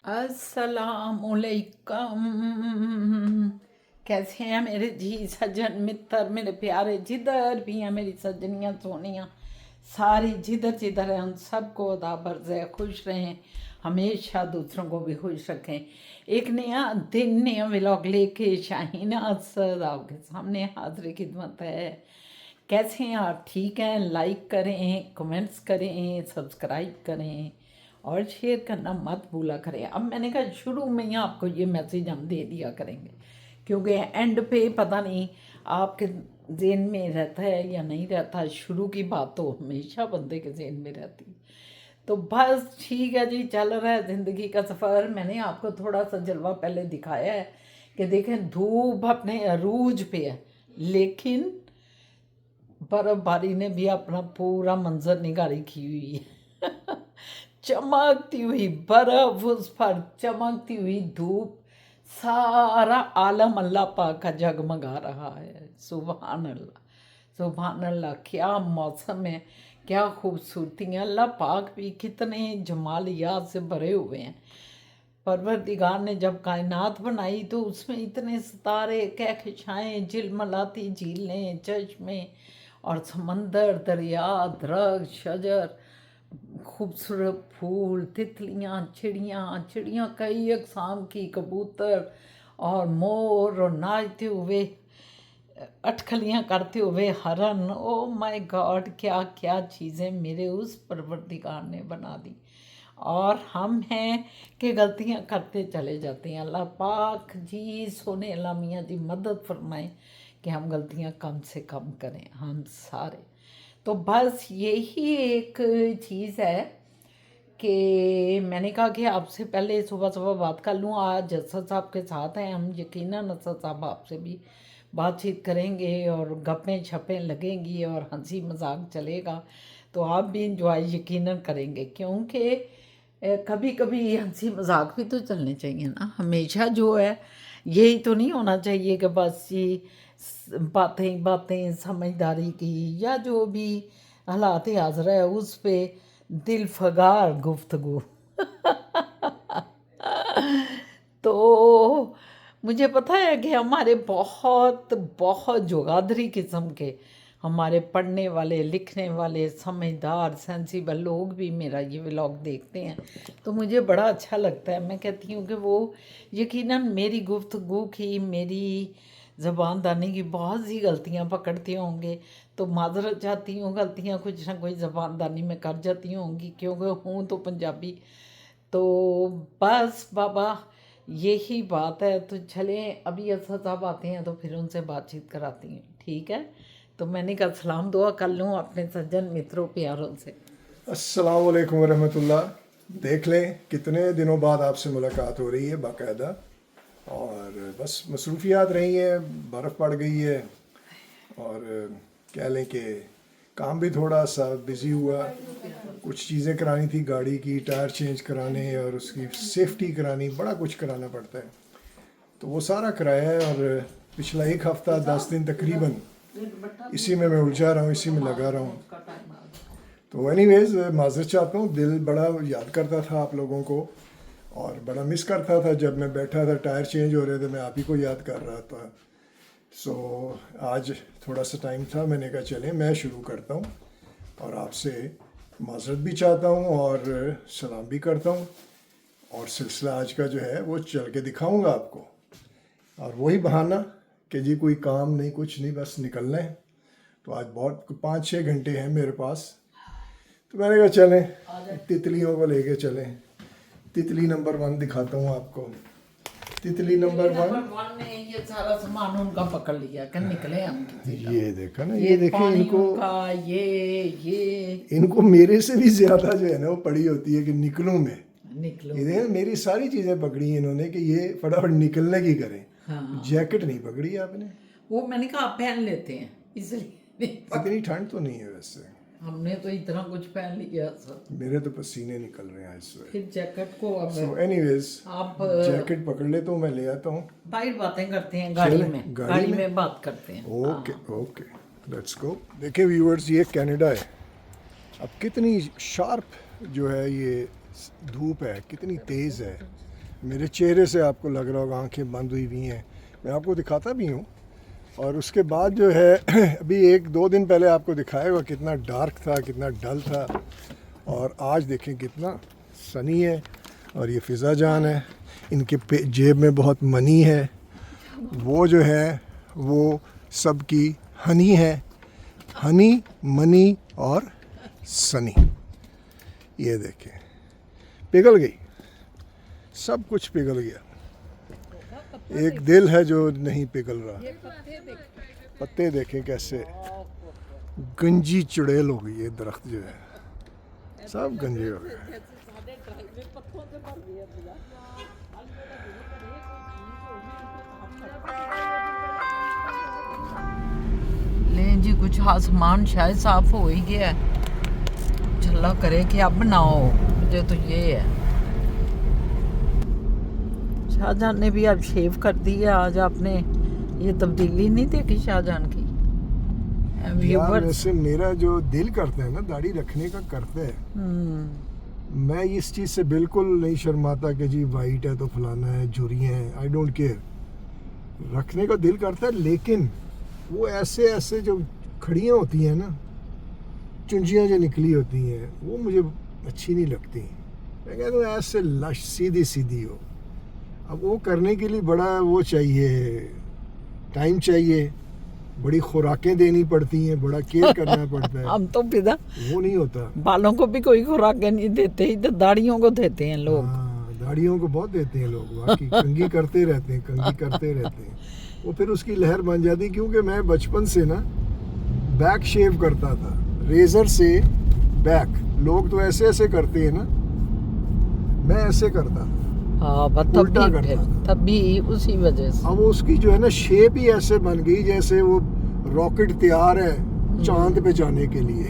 अस्सलामुअलैकुम। कैसे हैं मेरे जी सज्जन मित्र, मेरे प्यारे जिधर भी हैं मेरी सज्जनियाँ सोनियाँ सारी जिधर जिधर हैं उन सबको अदा बर्ज़ खुश रहें, हमेशा दूसरों को भी खुश रखें। एक नया दिन नया व्लॉग लेके शाहीन असद आपके सामने हाजिर खिदमत है। कैसे हैं आप? ठीक हैं? लाइक करें, कमेंट्स करें, सब्सक्राइब करें और शेयर करना मत भूला करें। अब मैंने कहा शुरू में ही आपको ये मैसेज हम दे दिया करेंगे, क्योंकि एंड पे पता नहीं आपके जेहन में रहता है या नहीं रहता। शुरू की बात तो हमेशा बंदे के जेहन में रहती है। तो बस ठीक है जी, चल रहा है ज़िंदगी का सफ़र। मैंने आपको थोड़ा सा जलवा पहले दिखाया है कि देखें धूप अपने अरूज पे है, लेकिन बर्फबारी ने भी अपना पूरा मंजर निगारी की हुई है। चमकती हुई बर्फ, उस पर चमकती हुई धूप, सारा आलम अल्लाह पाक का जगमगा रहा है। सुभान अल्लाह, सुभान अल्लाह। क्या मौसम है, क्या खूबसूरती है। अल्लाह पाक भी कितने जमालियात से भरे हुए हैं। परवरदिगार ने जब कायनात बनाई तो उसमें इतने सितारे, कहकशाएँ, झिलमिलाती झीलें, चश्मे और समंदर, दरिया, दरख्त, शजर, खूबसूरत फूल, तितलियाँ, चिड़ियाँ कई अक़साम की, कबूतर और मोर और नाचते हुए अटखलियाँ करते हुए हरन। ओ माय गॉड, क्या क्या चीज़ें मेरे उस परवरदिगार ने बना दी। और हम हैं कि गलतियां करते चले जाते हैं। अल्लाह पाक जी सोने अल्लाह मियाँ जी मदद फरमाएं कि हम गलतियां कम से कम करें, हम सारे। तो बस यही एक चीज़ है कि मैंने कहा कि आपसे पहले सुबह सुबह बात कर लूँ। आज असद साहब के साथ हैं हम, यकीनन असद साहब आपसे भी बातचीत करेंगे और गप्पें छप्पें लगेंगी और हंसी मजाक चलेगा, तो आप भी इंजॉय यकीनन करेंगे। क्योंकि कभी कभी हंसी मजाक भी तो चलने चाहिए ना, हमेशा जो है यही तो नहीं होना चाहिए कि बस ये बातें बातें समझदारी की या जो भी हालात हाजर है उस पे दिल फगार गुफ्तगू। तो मुझे पता है कि हमारे बहुत बहुत जुगादरी किस्म के हमारे पढ़ने वाले, लिखने वाले, समझदार, सेंसिबल लोग भी मेरा ये व्लॉग देखते हैं, तो मुझे बड़ा अच्छा लगता है। मैं कहती हूँ कि वो यकीनन मेरी गुफ्तगू की, मेरी ज़बानदानी की बहुत सी गलतियाँ पकड़ते होंगे, तो माजरत चाहती हूँ। गलतियाँ कुछ ना कुछ ज़बानदानी में कर जाती होंगी, क्योंकि हूँ तो पंजाबी। तो बस बाबा यही बात है। तो चलें, अभी असद साहब आते हैं तो फिर उनसे बातचीत कराती हैं, ठीक है? तो मैंने कहा सलाम दुआ कर लूँ अपने सज्जन मित्रों प्यारों से। अस्सलाम वालेकुम रहमतुल्लाह। देख लें कितने दिनों बाद आपसे मुलाकात हो रही है बाकायदा, और बस मसरूफियात रही हैं, बर्फ़ पड़ गई है और कह लें कि काम भी थोड़ा सा बिज़ी हुआ। कुछ चीज़ें करानी थी, गाड़ी की टायर चेंज कराने और उसकी सेफ्टी करानी, बड़ा कुछ कराना पड़ता है, तो वो सारा कराया है। और पिछला एक हफ़्ता 10 दिन तकरीबन इसी में मैं उलझा रहा हूँ, इसी में लगा रहा हूँ। तो एनीवेज माज़रत चाहता हूँ, दिल बड़ा याद करता था आप लोगों को और बड़ा मिस करता था। जब मैं बैठा था टायर चेंज हो रहे थे, मैं आप ही को याद कर रहा था। सो आज थोड़ा सा टाइम था, मैंने कहा चलें मैं शुरू करता हूँ और आपसे माज़रत भी चाहता हूँ और सलाम भी करता हूँ। और सिलसिला आज का जो है वो चल के दिखाऊँगा आपको, और वही बहाना कि जी कोई काम नहीं, कुछ नहीं, बस निकलना है। तो आज बहुत 5-6 घंटे हैं मेरे पास, तो मैंने कहा चलें तितलियों को लेके चलें। तितली नंबर 1 दिखाता हूँ आपको। तितली नंबर 1 ने ये सारा सामान उनका पकड़ लिया कि निकले हम। ये देखा ना, ये देखें पानी इनको, उनका, ये इनको मेरे से भी ज़्यादा जो है ना वो पड़ी होती है कि निकलूँ मैं। निकलो। ये देखें मेरी सारी चीज़ें पकड़ी हैं इन्होंने कि ये फटाफट निकलने की करें। हाँ, जैकेट नहीं पकड़ी आपने? वो मैंने कहा आप पहन लेते हैं इसलिए नहीं इतनी ठंड तो नहीं है वैसे, हमने तो इतना कुछ पहन लिया सर। मेरे तो पसीने निकल रहे हैं इस वक्त। फिर जैकेट को अब सो एनीवेज आप जैकेट पकड़ ले तो मैं ले आता हूँ। बाहर बातें करते हैं, गाड़ी चलें, में गाड़ी गाड़ी में? में बात करते हैं। Okay okay, let's go. देखिए व्यूअर्स, ये कनाडा है। अब कितनी शार्प जो है ये धूप है, कितनी तेज़ है। मेरे चेहरे से आपको लग रहा होगा आंखें बंद हुई हुई हैं, मैं आपको दिखाता भी हूँ। और उसके बाद जो है अभी 1-2 दिन पहले आपको दिखाया हुआ कितना डार्क था, कितना डल था, और आज देखें कितना सनी है। और ये फ़िज़ा जान है, इनके जेब में बहुत मनी है, वो जो है वो सबकी हनी है, हनी मनी और सनी। ये देखें पिघल गई, सब कुछ पिघल गया, एक दिल है जो नहीं पिघल रहा। पत्ते देखें कैसे गंजी चुड़ैल हो गई, ये दरख्त जो है सब गंजे हो गए। ले जी कुछ आसमान शायद साफ हो ही गया है, अल्लाह करे कि अब ना हो। मुझे तो ये है, शाहजहान ने भी अब शेव कर दिया। आज आपने ये तब्दीली नहीं देखी शाहजहान की? यार वैसे मेरा जो दिल करता है ना दाढ़ी रखने का करता है, मैं इस चीज़ से बिल्कुल नहीं शर्माता कि जी वाइट है तो फलाना है, झुर्रियाँ हैं, आई डोंट केयर, रखने का दिल करता है। लेकिन वो ऐसे ऐसे जो खड़ियाँ होती हैं ना, चुंजियाँ जो निकली होती हैं, वो मुझे अच्छी नहीं लगती। मैं कहता हूँ ऐसे लश सीधी सीधी हो। अब वो करने के लिए बड़ा वो चाहिए, टाइम चाहिए, बड़ी खुराकें देनी पड़ती हैं, बड़ा केयर करना पड़ता है। हम तो पिता वो नहीं होता। बालों को भी कोई खुराकें नहीं देते, इधर दाढ़ियों को देते हैं लोग। दाढ़ियों को बहुत देते हैं लोग, बाकी कंघी करते रहते हैं, कंघी करते रहते हैं, वो फिर उसकी लहर बन जाती। क्योंकि मैं बचपन से ना बैक शेव करता था, रेजर से बैक। लोग तो ऐसे ऐसे करते हैं ना, मैं ऐसे करता था। हाँ, उल्टा करता था। तब भी उसी वजह से। अब उसकी जो है ना शेप ही ऐसे बन गई जैसे वो रॉकेट तैयार है चांद पे जाने के लिए।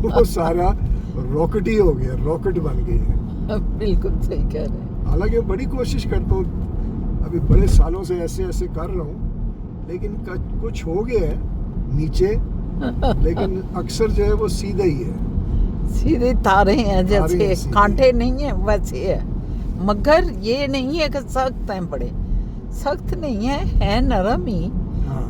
वो सारा रॉकेट ही हो गया, रॉकेट बन गई है। बिल्कुल सही कह रहे हैं। हालांकि बड़ी कोशिश करता हूँ, अभी बड़े सालों से ऐसे ऐसे कर रहा हूँ, लेकिन कुछ हो गया है नीचे, लेकिन अक्सर जो है वो सीधा ही है, सीधे तारे हैं जैसे, कांटे नहीं है वैसे है। मगर ये नहीं है कि सख्त हैं, बड़े सख्त नहीं है नरम ही।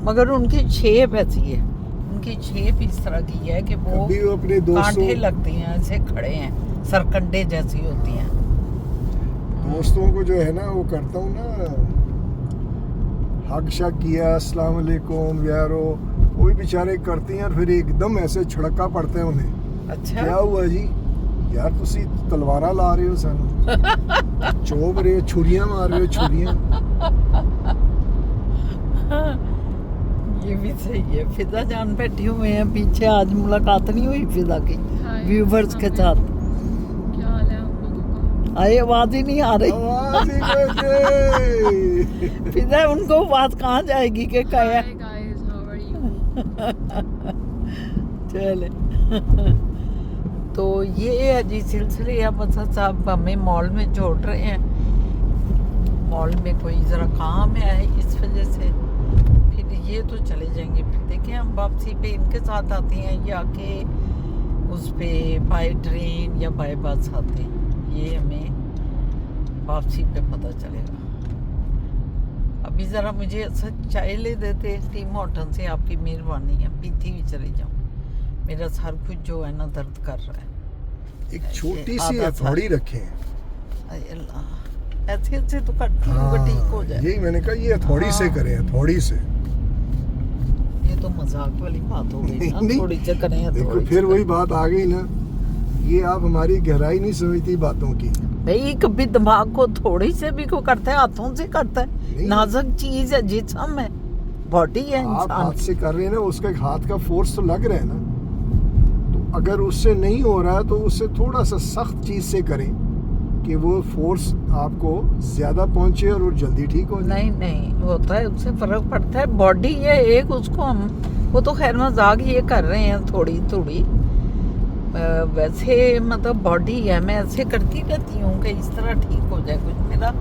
मगर उनकी शेप ऐसी है, उनकी शेप इस तरह की है कि वो अपने कांटे लगते हैं, ऐसे खड़े हैं, सरकंडे जैसी होती हैं। दोस्तों को जो है ना वो करता हूँ ना, हक शक किया, अस्सलाम वालेकुम यारो, वो भी बेचारे करते हैं और फिर एकदम ऐसे छड़का पड़ता है उन्हें। अच्छा क्या हुआ जी यार, तुसी तलवारा ला रहे हो, सानू चोब रहे हो, छुरियां मार रहे हो, छुरियां। ये भी सही है। फिजा जान बैठी हुए हैं पीछे, आज मुलाकात नहीं हुई फिजा की व्यूवर्स के साथ। क्या हाल है आप लोगों का? आए आवाज ही नहीं आ रही। फिजा उनको आवाज कहाँ जाएगी के कहे। Hi guys, how are you? चले तो ये है जी सिलसिले। अब साहब हमें मॉल में छोड़ रहे हैं, मॉल में कोई ज़रा काम है इस वजह से। फिर ये तो चले जाएंगे, फिर देखें हम वापसी पे इनके साथ आते हैं या कि उस पे बाय ट्रेन या बाय बस आते हैं, ये हमें वापसी पे पता चलेगा। अभी ज़रा मुझे चाय ले देते टीम होटल से, आपकी मेहरबानी है, पीती हुई चली जाऊँ। मेरा सर कुछ जो है ना दर्द कर रहा है। एक छोटी सी हथौड़ी रखें, ऐसे ऐसे तो ठीक हो जाए। यही मैंने कहा, ये हथौड़ी से करें, हथौड़ी से। ये तो मजाक वाली बात हो गई ना, थोड़ी से करें। देखो फिर वही बात आ गई ना, ये आप हमारी गहराई नहीं समझती बातों की। भाई कभी दिमाग को थोड़ी से भी को करता है, हाथों से करता है, नाजुक चीज है, जिस्म है, बॉडी है आप इंसान। हाथ से कर रहे हैं ना, उसका हाथ का फोर्स तो लग रहा है ना, तो अगर उससे नहीं हो रहा है तो उससे थोड़ा सा सख्त चीज से करें कि वो फोर्स आपको ज्यादा पहुंचे और वो जल्दी ठीक हो जाए। नहीं होता है, उससे फर्क पड़ता है। बॉडी है एक, उसको हम वो तो खैर मजाक ये कर रहे हैं थोड़ी थोड़ी, वैसे मतलब बॉडी है। मैं ऐसे करती रहती हूँ कि इस तरह ठीक हो जाए कुछ। मेरा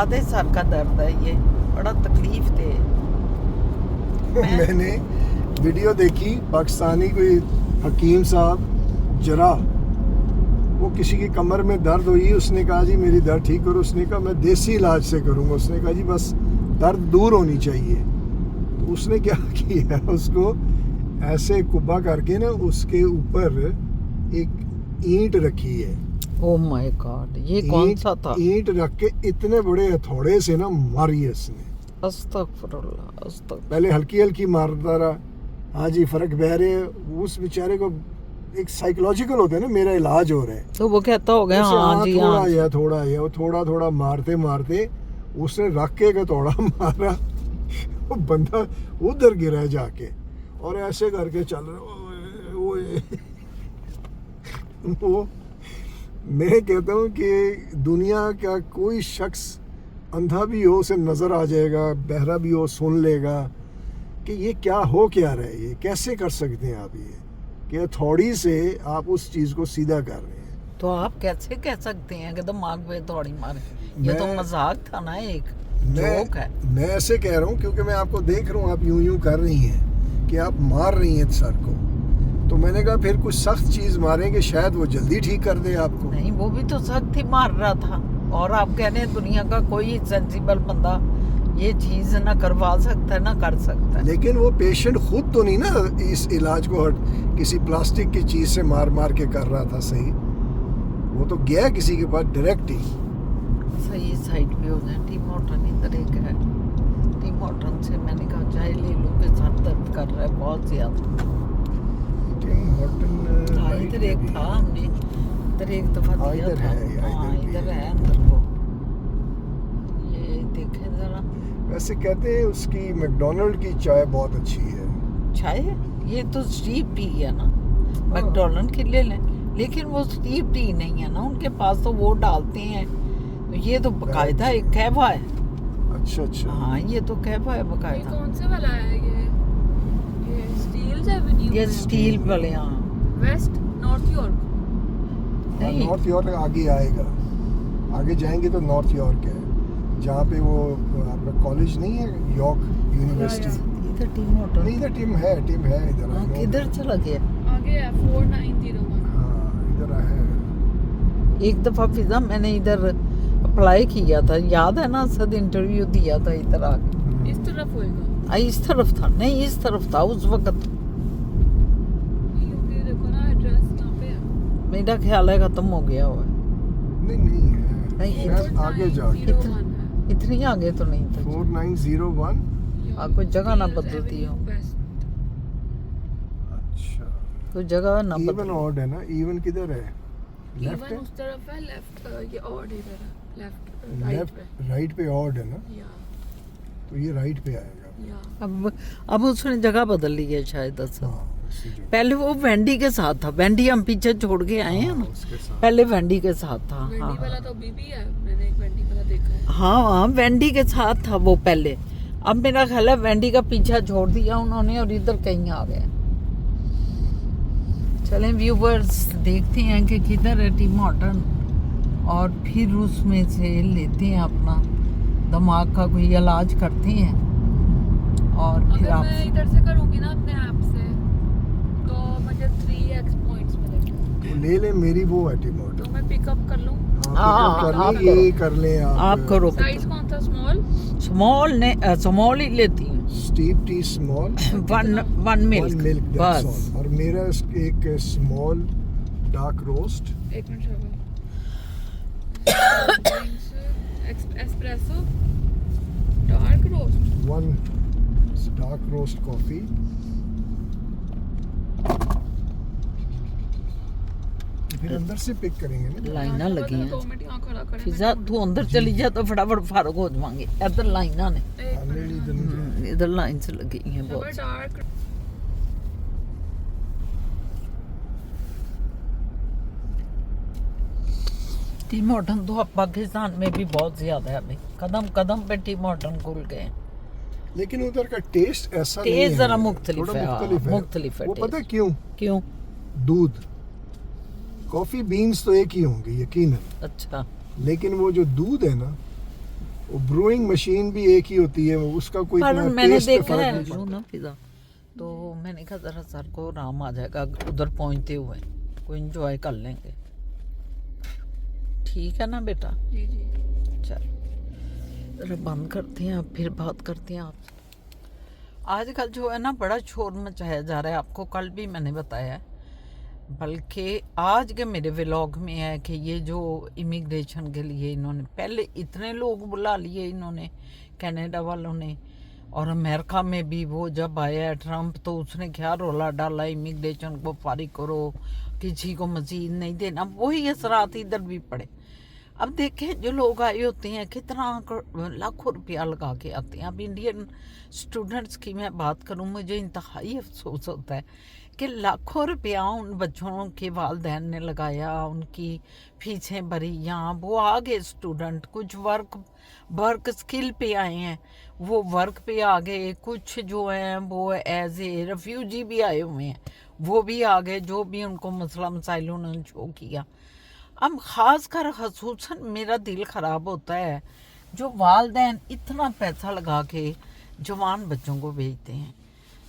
आधे सर का दर्द है, ये बड़ा तकलीफ दे। मैंने वीडियो देखी, पाकिस्तानी कोई हकीम साहब जरा, वो किसी की कमर में दर्द हुई, उसने कहा जी मेरी दर्द ठीक करो, उसने कहा मैं देसी इलाज से करूँगा, उसने कहा जी बस दर्द दूर होनी चाहिए। तो उसने क्या किया, उसको ऐसे कुब्बा करके ना उसके ऊपर एक ईंट रखी है। ओ माय गॉड, ये कौन सा था? ईंट रख के इतने बड़े हथौड़े से ना मारी है इसने। अस्तगफुरुल्लाह, अस्तगफुरुल्लाह। पहले हल्की हल्की मारता रहा, हाँ जी फर्क बह रहे है। उस बेचारे को एक साइकोलॉजिकल होता है ना, मेरा इलाज हो रहा है, तो वो कहता हो गया उसे हाँ जी थोड़ा हाँ जी। या थोड़ा या, वो थोड़ा थोड़ा मारते मारते उसने रख के एक थोड़ा मारा, वो बंदा उधर गिरा जाके, और ऐसे करके चल रहा। वो मैं कहता हूँ कि दुनिया का कोई शख्स अंधा भी हो उसे नज़र आ जाएगा, बहरा भी हो सुन लेगा कि ये क्या हो क्या रहा है, ये कैसे कर सकते हैं आप, ये कि हथौड़ी से आप उस चीज़ को सीधा कर रहे हैं। तो आप कैसे कह सकते हैं कि दिमाग पे थोड़ी मारे? ये तो मैं- मजाक था ना, एक जोक है। मैं ऐसे कह रहा हूँ क्योंकि मैं आपको देख रहा हूँ आप यूं यूं कर रही हैं कि आप मार रही हैं सर को, तो मैंने कहा फिर कुछ सख्त चीज़ मारेंगे शायद वो जल्दी ठीक कर दे आपको। नहीं, वो भी तो सख्त ही मार रहा था, और आप कह रहे हैं दुनिया का कोई सेंसिबल बंदा ये चीज ना करवा सकता है ना कर सकता है। लेकिन वो पेशेंट खुद तो नहीं ना इस इलाज को किसी प्लास्टिक की चीज़ से मार मार के कर रहा था, सही, वो तो गया किसी के पास डायरेक्ट ही। सही साइड पे हो जाए। टीम हॉटन इधर एक है, टीम हॉटन से मैंने कहा चाय ले लो कि सर दर्द कर रहा है बहुत ज्यादा। टिम हॉटन हाँ, इधर एक था, हमने इधर एक दफा हाँ, दिया इधर था। है, या हाँ, इधर भी इधर है। है अंदर को, ये देखें जरा। वैसे कहते हैं उसकी मैकडोनल्ड की चाय बहुत अच्छी है। चाय ये तो स्टीप टी है ना, मैकडोनल्ड की ले लें, लेकिन वो स्टीप टी नहीं है ना, उनके पास तो वो डालते हैं, ये तो बकायदा एक कहवा है। अच्छा अच्छा। हाँ, ये तो कहवा है ये बकायदा। कौन से वाला है ये स्टील्स एवेन्यू ये स्टील वाले, हाँ। West north York. नहीं, नॉर्थ यॉर्क आगे आएगा, आगे जाएंगे तो नॉर्थ यॉर्क है, जहाँ पे वो आपका कॉलेज नहीं है, यॉर्क यूनिवर्सिटी। इधर टीम होटल नहीं इधर टीम है इधर। हाँ, किधर चला गया? आगे है 4901। हाँ इधर है। एक दफा फिजा मैंने इधर अप्लाई किया था, याद है ना, सद इंटरव्यू दिया था इधर आके। इस तरफ होएगा इस तरफ था, नहीं इस तरफ था उस वक्त। क्योंकि देखो ना एड्रेस यहाँ पे है। मेरा ख्याल है खत्म हो गया हुआ है। नहीं है, नहीं, शायद आगे जाके 4901 है। इतनी आगे तो नहीं था। 4901। कोई जगह ना बदलती हो। अच्छा, कोई जगह ना इवन बदल। ऑड है ना, इवन किधर है, लेफ्ट इवन है, उस तरफ है, लेफ्ट ये ऑड इधर है, लेफ्ट राइट लेफ्ट पे। राइट पे ऑड है ना, या तो ये राइट पे आएगा। या अब उसने जगह बदल ली है शायद असल। हाँ उसी जगह। पहले वो वेंडी के साथ था, वेंडी हम पीछे छोड़ के आए हैं हाँ, ना, उसके साथ। पहले वेंडी के साथ था। वेंडी हाँ वाला तो अभी भी है, मैंने एक वेंडी वाला देखा है। हाँ, वेंडी के साथ था वो पहले। अब मेरा ख्याल है वेंडी का पीछा छोड़ दिया उन्होंने और इधर कहीं आ गए। चलें व्यूवर्स, देखते हैं कि किधर है टीम हॉटन, और फिर उसमें से लेते हैं अपना दिमाग का कोई इलाज करते हैं, और फिर अगर आप मैं इधर से करूंगी ना अपने ऐप से तो मुझे 3x पॉइंट्स मिलेंगे। वो ले ले, मेरी वो है टीम तो मैं पिकअप कर लूं। हाँ, कर आप ले, ये कर ले आप करो। साइज कौन सा, स्मॉल? स्मॉल ने स्मॉल ही लेती हूँ, steep T small, one milk milk बस। और मेरा एक स्मॉल डार्क रोस्ट। एक मिनट रुको। Espresso dark roast. One dark roast coffee. फिर अंदर से पिक करेंगे ना। लाइना लगी हैं। 2 मिनट यहाँ खड़ा करें। फिजा तू अंदर चली जा तो फटाफट फारग हो जाएंगे। इधर लाइना ने, एक ले ली इधर नहीं इधर लाइन से लगी हैं जाए। बहुत। डार्क टीम हॉटन तो अब पाकिस्तान में भी बहुत ज्यादा है अभी, कदम कदम पे टीम हॉटन खुल गए। लेकिन उधर का टेस्ट ऐसा नहीं है, टेस्ट जरा मुख्तलिफ थोड़ा है, हाँ, मुख्तलिफ है। मुख्तलिफ है वो पता है टेस्ट। क्यों? क्यों? दूध, कॉफी बीन्स तो एक ही होंगे यकीनन, अच्छा, लेकिन वो जो दूध है ना, वो ब्रूइंग मशीन भी एक ही होती है, वो उसका कोई पर इतना मैंने टेस्ट पे देखा फर्क है नहीं पड़ता। ना फिजा, तो मैंने कहा जरा सर को आराम आ जाएगा, उधर पहुंचते हुए कोई इंजॉय कर लेंगे। ठीक है ना बेटा? जी जी। चल जरा बंद करते हैं, अब फिर बात करते हैं आपसे। आजकल जो है ना बड़ा शोर मचाया जा रहा है, आपको कल भी मैंने बताया है, बल्कि आज के मेरे व्लॉग में है कि ये जो इमिग्रेशन के लिए इन्होंने पहले इतने लोग बुला लिए इन्होंने, कनाडा वालों ने, और अमेरिका में भी वो जब आया है ट्रम्प तो उसने क्या रोला डाला, इमिग्रेशन को फारिग करो, किसी को मजीद नहीं देना, वही असरात इधर भी पड़े। अब देखें जो लोग आए होते हैं कितना लाखों रुपया लगा के आते हैं। अब इंडियन स्टूडेंट्स की मैं बात करूं, मुझे इंतहाई अफसोस होता है कि लाखों रुपया उन बच्चों के वालिदैन ने लगाया, उनकी फीसें भरी, यहाँ वो आ गए स्टूडेंट, कुछ वर्क स्किल पे आए हैं, वो वर्क पे आ गए, कुछ जो हैं वो एज ए रेफ्यूजी भी आए हुए हैं, वो भी आ गए, जो भी उनको मसला मसाइल उन्होंने शो किया। अब ख़ास कर खसूसन मेरा दिल ख़राब होता है जो वालिदैन इतना पैसा लगा के जवान बच्चों को भेजते हैं।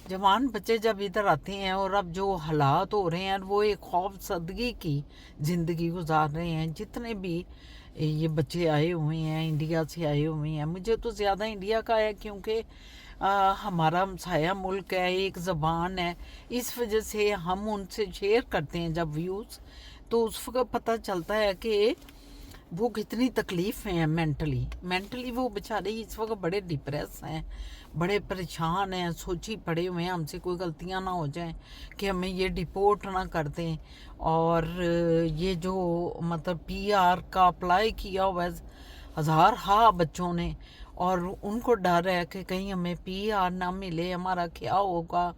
जवान बच्चे जब इधर आते हैं और अब जो हालात हो रहे हैं वो एक खौफ सदगी की ज़िंदगी गुजार रहे हैं। जितने भी ये बच्चे आए हुए हैं इंडिया से आए हुए हैं, मुझे तो ज़्यादा इंडिया का है क्योंकि हमारा हमसाया मुल्क है, एक ज़बान है, इस वजह से हम उनसे शेयर करते हैं जब व्यूज़, तो उस वक्त पता चलता है कि वो कितनी तकलीफ़ हैं मेंटली वो बेचारे इस वक्त बड़े डिप्रेस हैं, बड़े परेशान हैं, सोची पड़े हुए हैं हमसे कोई गलतियां ना हो जाएं कि हमें ये डिपोर्ट ना कर दें। और ये जो मतलब PR का अप्लाई किया हुआ है हज़ार बच्चों ने, और उनको डर है कि कहीं हमें PR ना मिले, हमारा क्या होगा,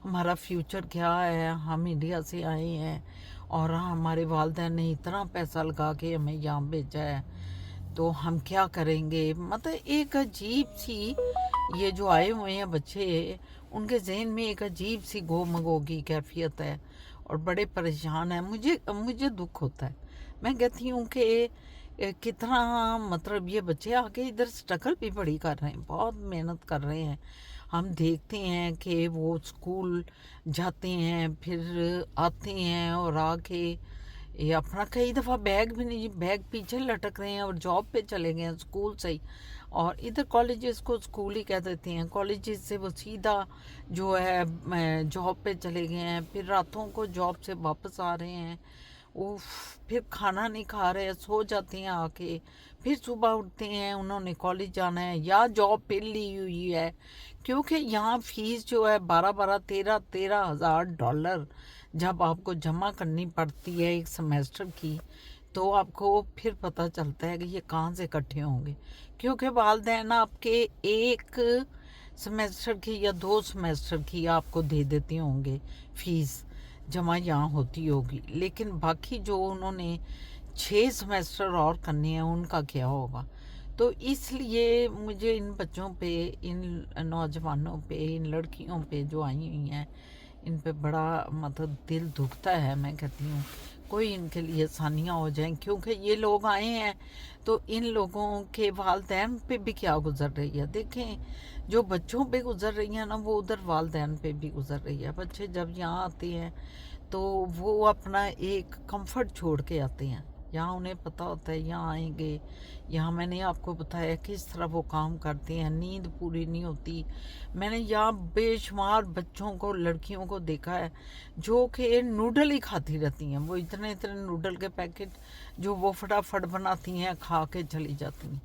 हमारा फ्यूचर क्या है, हम इंडिया से आए हैं और हमारे वालिदैन ने इतना पैसा लगा के हमें यहाँ भेजा है, तो हम क्या करेंगे। मतलब एक अजीब सी ये जो आए हुए हैं बच्चे, उनके जहन में एक अजीब सी गोमगो की कैफियत है और बड़े परेशान हैं। मुझे दुख होता है, मैं कहती हूँ कि कितना मतलब ये बच्चे आके इधर स्ट्रगल भी बड़ी कर रहे हैं, बहुत मेहनत कर रहे हैं। हम देखते हैं कि वो स्कूल जाते हैं, फिर आते हैं और आके ये अपना कई दफ़ा बैग भी नहीं, बैग पीछे लटक रहे हैं और जॉब पे चले गए हैं स्कूल से ही, और इधर कॉलेजेस को स्कूल ही कह देते हैं, कॉलेजेस से वो सीधा जो है जॉब पे चले गए हैं, फिर रातों को जॉब से वापस आ रहे हैं, वो फिर खाना नहीं खा रहे, सो जाते हैं आके, फिर सुबह उठते हैं, उन्होंने कॉलेज जाना है या जॉब पे ली हुई है, क्योंकि यहाँ फ़ीस जो है 12-13 हज़ार डॉलर जब आपको जमा करनी पड़ती है एक सेमेस्टर की, तो आपको फिर पता चलता है कि ये कहाँ से इकट्ठे होंगे, क्योंकि वालिदैन आपके एक सेमेस्टर की या 2 सेमेस्टर की आपको दे देते होंगे फ़ीस जमा यहाँ होती होगी, लेकिन बाकी जो उन्होंने 6 सेमेस्टर और करने हैं उनका क्या होगा। तो इसलिए मुझे इन बच्चों पे, इन नौजवानों पे, इन लड़कियों पे जो आई हुई हैं, इन पे बड़ा मतलब दिल दुखता है। मैं कहती हूँ कोई इनके लिए आसानियाँ हो जाएं, क्योंकि ये लोग आए हैं तो इन लोगों के वालिदैन पे भी क्या गुजर रही है। देखें जो बच्चों पे गुजर रही है ना, वो उधर वालिदैन पे भी गुजर रही है। बच्चे जब यहाँ आते हैं तो वो अपना एक कंफर्ट छोड़ के आते हैं, यहाँ उन्हें पता होता है यहाँ आएंगे, यहाँ मैंने आपको बताया किस तरह वो काम करते हैं, नींद पूरी नहीं होती। मैंने यहाँ बेशुमार बच्चों को, लड़कियों को देखा है जो कि नूडल ही खाती रहती हैं, वो इतने नूडल के पैकेट जो वो फटाफट बनाती हैं खा के चली जाती हैं,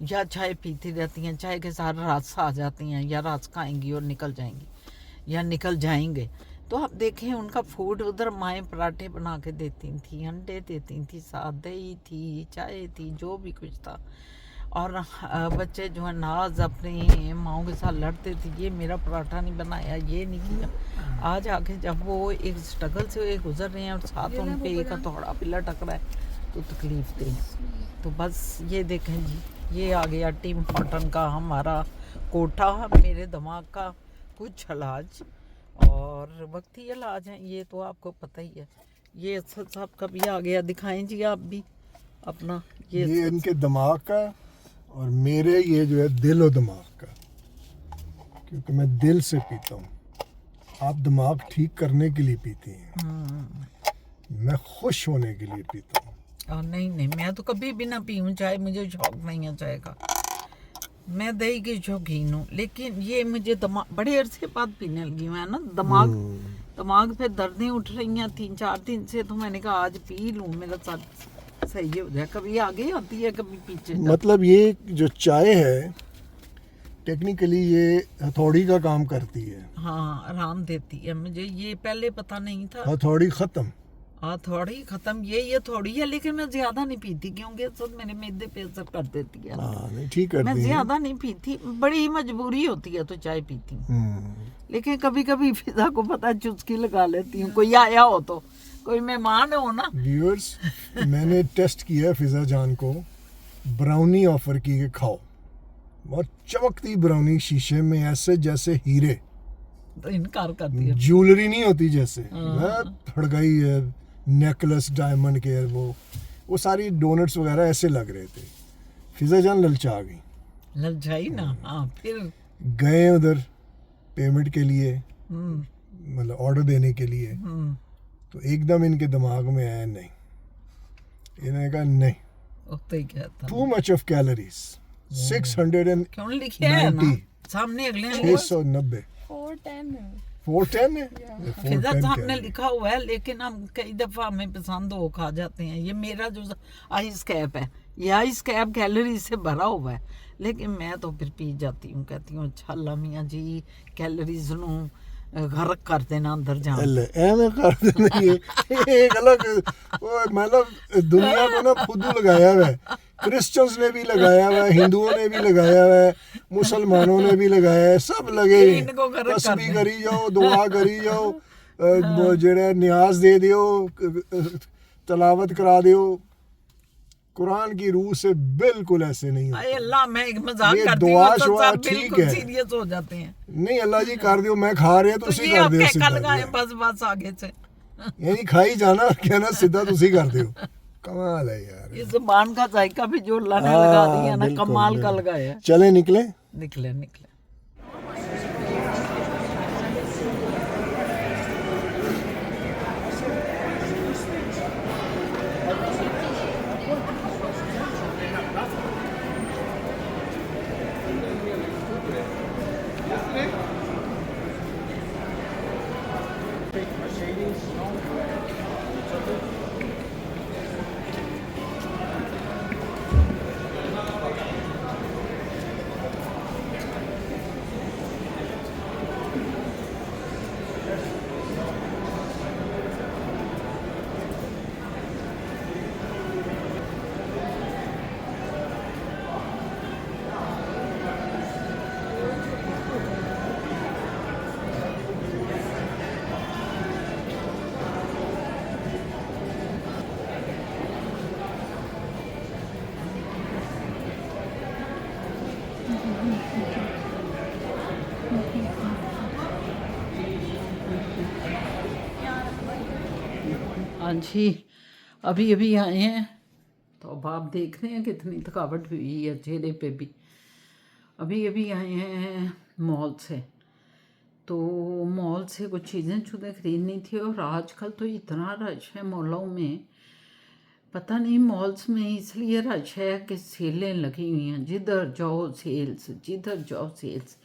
या चाय पीती रहती हैं, चाय के साथ रस आ जाती हैं, या रस खाएंगी और निकल जाएंगी या निकल जाएंगे। तो आप देखें उनका फूड, उधर माएँ पराठे बना के देती थी, अंडे देती थी, साथ दही थी, चाय थी, जो भी कुछ था, और बच्चे जो है नाज अपनी माओं के साथ लड़ते थे, ये मेरा पराठा नहीं बनाया, ये नहीं किया। आज आके जब वो एक स्ट्रगल से गुजर रहे हैं और साथ उन पे एक हथौड़ा भी लटक रहा है तो तकलीफ दे। तो बस ये देखें जी, ये आ गया टिम हॉर्टन का हमारा कोठा, मेरे दिमाग का कुछ इलाज, और वक्ती इलाज है ये तो आपको पता ही है। ये सब कभी आ गया, दिखाएं जी आप भी अपना ये इनके दिमाग का और मेरे ये जो है दिल और दिमाग का, क्योंकि मैं दिल से पीता हूँ, आप दिमाग ठीक करने के लिए पीती हैं, मैं खुश होने के लिए पीता हूँ। और नहीं नहीं, मैं तो कभी भी ना पीऊँ चाय, मुझे शौक नहीं है चाय का। मैं दही की शौकीन हूँ, लेकिन ये मुझे दिमाग बड़े अरसे बाद पीने लगी हूँ, है ना। दिमाग पे दर्दें उठ रही हैं 3-4 दिन से, तो मैंने कहा आज पी लूँ, मेरा सर सही हो जाए। कभी आगे आती है, कभी पीछे जाती मतलब ये जो चाय है टेक्निकली ये हथौड़ी का काम करती है। है। हाँ, आराम देती है मुझे, ये पहले पता नहीं था। हथौड़ी खत्म। हाँ, थोड़ी खत्म, ये थोड़ी है, लेकिन मैं ज्यादा नहीं पीती क्योंकि सब मेरे मैदे पे असर कर देती है। हाँ नहीं ठीक मैं करती है। ज्यादा नहीं पीती, बड़ी मजबूरी होती है तो चाय पीती हूँ। हम्म। लेकिन कभी कभी फिजा को पता है चुस्की लगा लेती हूँ, कोई आया हो तो, कोई मेहमान हो ना। व्यूअर्स, मैंने टेस्ट किया फिजा जान को, ब्राउनी ऑफर की कि खाओ, बहुत चमकती ब्राउनी, शीशे में ऐसे जैसे हीरे, तो इनकार कर दिया। ज्वेलरी नहीं होती जैसे, मैं थड़गई है, नेकलेस डायमंड के, वो सारी डोनट्स वगैरह ऐसे लग रहे थे। फिजा जान ललचा गई, ललचाई ना। हाँ, फिर गए उधर पेमेंट के लिए, हम्म, मतलब ऑर्डर देने के लिए, तो एकदम इनके दिमाग में आया नहीं, इन्होंने कहा नहीं, उतना ही कहता। टू मच ऑफ कैलोरीज, 690, क्यों लिखे है ना सामने अगले हैं। 690, 410 है। 410 है, फिजा 410 सामने कैलोरी। लिखा हुआ है, लेकिन हम कई दफा हमें पसंद हो खा जाते हैं। ये मेरा जो आइस कैप है, ये आइस कैप कैलोरी से भरा हुआ है, लेकिन मैं तो फिर पी जाती हूँ, कहती हूँ अच्छा अल्लाह मियाँ जी कैलोरीज नू गरक कर देना अंदर जान। ले एवं कर देना, ये एक अलग, वो मतलब दुनिया को ना फुद्दू लगाया हुआ है। क्रिश्चियंस ने भी लगाया हुआ है, हिंदुओं ने भी लगाया हुआ है, मुसलमानों ने भी लगाया है, सब लगे हुए हैं। इनको गरक कर तस्बीह दें। करी जाओ, दुआ करी जाओ, वो जेड़ा न्याज दे दियो, तलावत करा दियो। कुरान की रूह से बिल्कुल ऐसे नहीं होता। अरे अल्लाह, मैं एक मजाक ये करती दुआ हूँ तो शुआ सब ठीक बिल्कुल है। सीरियस हो जाते हैं। नहीं अल्लाह जी कर दियो, मैं खा रहे तो तो उसी ये कर आप दियो क्या सीधा लगाए, दिया। बस आगे से। यानी खाई जाना, कहना सीधा तुसी कर दियो। कमाल है यार। इस जुबान का जायका भी जो अल्लाह ने हाँ, लगा दिया है ना, बिल्कुल, कमाल का बिल्कुल। लगाया है। चले निकले। निकले निकले। हाँ जी, अभी अभी आए हैं, तो अब आप देख रहे हैं कितनी थकावट हुई है चेहरे पे भी। अभी अभी आए हैं मॉल से, तो मॉल से कुछ चीज़ें चुज़ें खरीदनी थी, और आजकल तो इतना रश है मॉलों में, पता नहीं मॉल्स में इसलिए रश है कि सेलें लगी हुई हैं, जिधर जाओ सेल्स, जिधर जाओ सेल्स।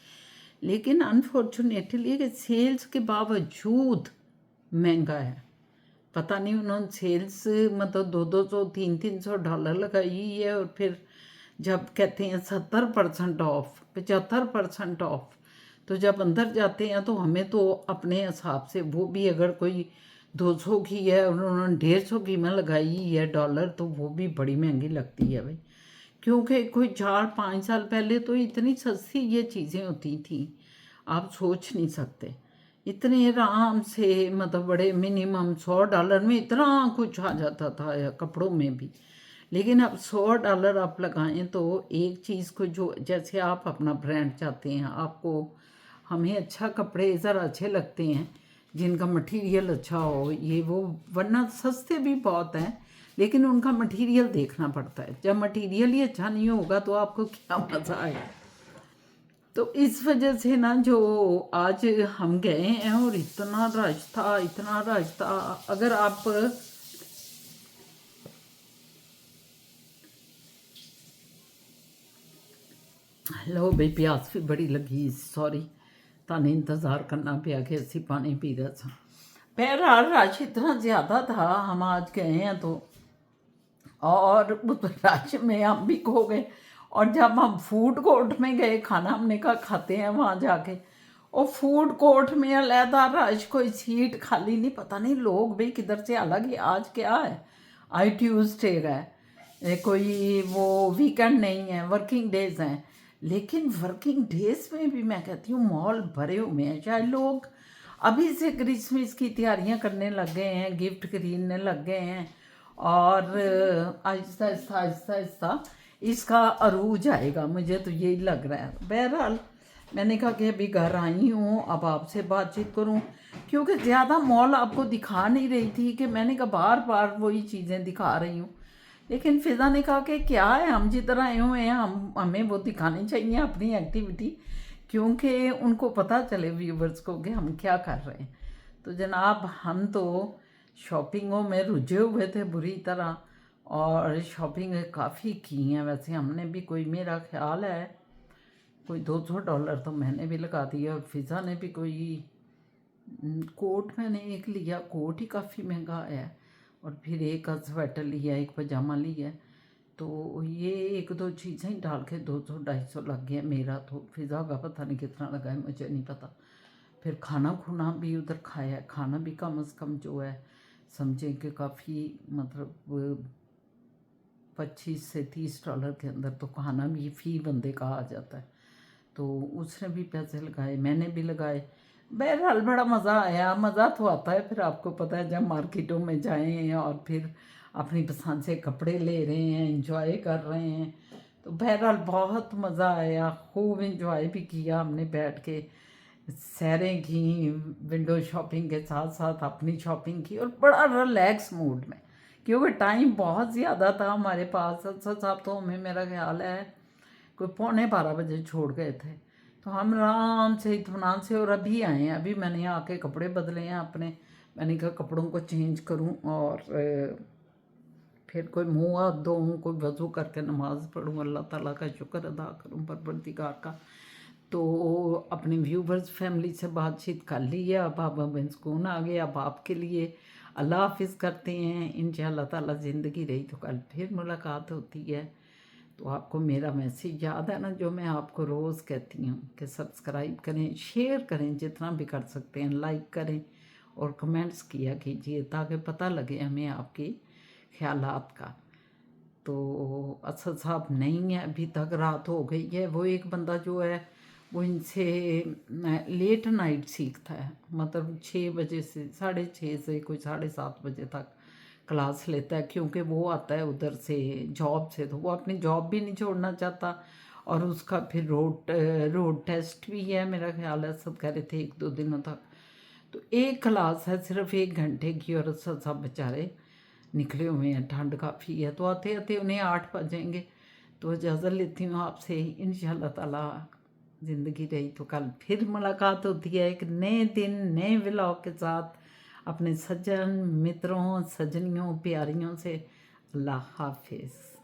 लेकिन अनफॉर्चुनेटली कि सेल्स के बावजूद महंगा है। पता नहीं उन्होंने सेल्स मतलब 200 300 डॉलर लगाई हुई है, और फिर जब कहते हैं 70% ऑफ, 75% ऑफ, तो जब अंदर जाते हैं तो हमें तो अपने हिसाब से, वो भी अगर कोई 200 की है और उन्होंने 150 की में लगाई हुई है डॉलर, तो वो भी बड़ी महंगी लगती है भाई। क्योंकि कोई 4-5 साल पहले तो इतनी सस्ती ये चीज़ें होती थी, आप सोच नहीं सकते। इतने आराम से, मतलब बड़े मिनिमम $100 में इतना कुछ आ जाता था, या कपड़ों में भी। लेकिन अब $100 आप लगाएं तो एक चीज़ को, जो जैसे आप अपना ब्रांड चाहते हैं, आपको, हमें अच्छा कपड़े ज़रा अच्छे लगते हैं जिनका मटेरियल अच्छा हो, ये वो, वरना सस्ते भी बहुत हैं लेकिन उनका मटेरियल देखना पड़ता है। जब मटेरियल ही अच्छा नहीं होगा तो आपको क्या मज़ा आएगा। तो इस वजह से ना, जो आज हम गए हैं और इतना रश था, इतना रश था। अगर आप लो बई प्यास भी बड़ी लगी सॉरी थाने इंतज़ार करना पिया कि असी पानी पी रहे थे बहरहाल रश इतना ज़्यादा था हम आज गए हैं तो और उस रश में हम भी खो गए और जब हम फूड कोर्ट में गए खाना हमने कहा खाते हैं वहाँ जाके और फूड कोर्ट में अलहदा रश कोई सीट खाली नहीं पता नहीं लोग भाई किधर से अलग ही आज क्या है आई ट्यूसडे है कोई वो वीकेंड नहीं है वर्किंग डेज हैं लेकिन वर्किंग डेज में भी मैं कहती हूँ मॉल भरे हुए हैं शायद लोग अभी से क्रिसमस की तैयारियां करने लग गए हैं गिफ्ट खरीदने लग गए हैं और आहिस्ता आहिस्ता आहिस्ता आहिस्ता इसका अरूज आएगा मुझे तो यही लग रहा है बहरहाल मैंने कहा कि अभी घर आई हूँ अब आपसे बातचीत करूँ क्योंकि ज़्यादा मॉल आपको दिखा नहीं रही थी कि मैंने कहा बार बार वही चीज़ें दिखा रही हूँ लेकिन फिज़ा ने कहा कि क्या है हम जिधर आए हुए हैं हमें वो दिखानी चाहिए अपनी एक्टिविटी क्योंकि उनको पता चले व्यूवर्स को कि हम क्या कर रहे हैं तो जनाब हम तो शॉपिंगों में रुझे हुए थे बुरी तरह और शॉपिंग काफ़ी की हैं वैसे हमने भी कोई मेरा ख्याल है कोई $200 तो मैंने भी लगा दिया और फिज़ा ने भी कोई कोट मैंने एक लिया कोट ही काफ़ी महंगा है और फिर एक स्वेटर लिया एक पजामा लिया तो ये एक दो चीज़ें ही डाल के 200-250 लग गया मेरा तो फिज़ा का पता नहीं कितना लगा है मुझे नहीं पता फिर खाना खुना भी उधर खाया खाना भी कम से कम जो है समझें कि काफ़ी मतलब $25 से $30 के अंदर तो खाना भी फी बंदे का आ जाता है तो उसने भी पैसे लगाए मैंने भी लगाए बहरहाल बड़ा मज़ा आया मज़ा तो आता है फिर आपको पता है जब मार्केटों में जाएं और फिर अपनी पसंद से कपड़े ले रहे हैं इंजॉय कर रहे हैं तो बहरहाल बहुत मज़ा आया खूब इंजॉय भी किया हमने बैठ के सैरें की विंडो शॉपिंग के साथ साथ अपनी शॉपिंग की और बड़ा रिलैक्स मूड में क्योंकि टाइम बहुत ज़्यादा था हमारे पास साहब तो हमें मेरा ख्याल है कोई 11:45 छोड़ गए थे तो हम आराम से इत्मीनान से और अभी आए हैं अभी मैंने आके कपड़े बदले हैं अपने मैंने कहा कपड़ों को चेंज करूं और फिर कोई मुँह हाथ धोऊँ कोई वज़ू करके नमाज़ पढ़ूँ अल्लाह ताला का शुक्र अदा करूँ परवरदिगार का तो अपने व्यूवर्स फैमिली से बातचीत कर ली है अब आप बिन सुकून आ गए अब आपके लिए अल्लाह हाफिज़ करते हैं इंशाअल्लाह ताला ज़िंदगी रही तो कल फिर मुलाकात होती है तो आपको मेरा मैसेज याद है ना जो मैं आपको रोज़ कहती हूँ कि सब्सक्राइब करें शेयर करें जितना भी कर सकते हैं लाइक करें और कमेंट्स किया कीजिए ताकि पता लगे हमें आपके ख्यालात का तो असद साहब नहीं है अभी तक रात हो गई है वो एक बंदा जो है वो इनसे लेट नाइट सीखता है मतलब 6 बजे से 6:30 से कोई 7:30 बजे तक क्लास लेता है क्योंकि वो आता है उधर से जॉब से तो वो अपनी जॉब भी नहीं छोड़ना चाहता और उसका फिर रोड टेस्ट भी है मेरा ख्याल है सब कह रहे थे 1-2 दिनों तक तो एक क्लास है सिर्फ 1 घंटे की और सब बेचारे निकले हुए हैं ठंड काफ़ी है तो आते आते उन्हें 8 बजेंगे तो इजाज़त लेती हूँ आपसे इंशाअल्लाह ताला ज़िंदगी रही तो कल फिर मुलाकात होती है एक नए दिन नए व्लॉग के साथ अपने सज्जन मित्रों सजनियों प्यारियों से अल्लाह हाफिज़।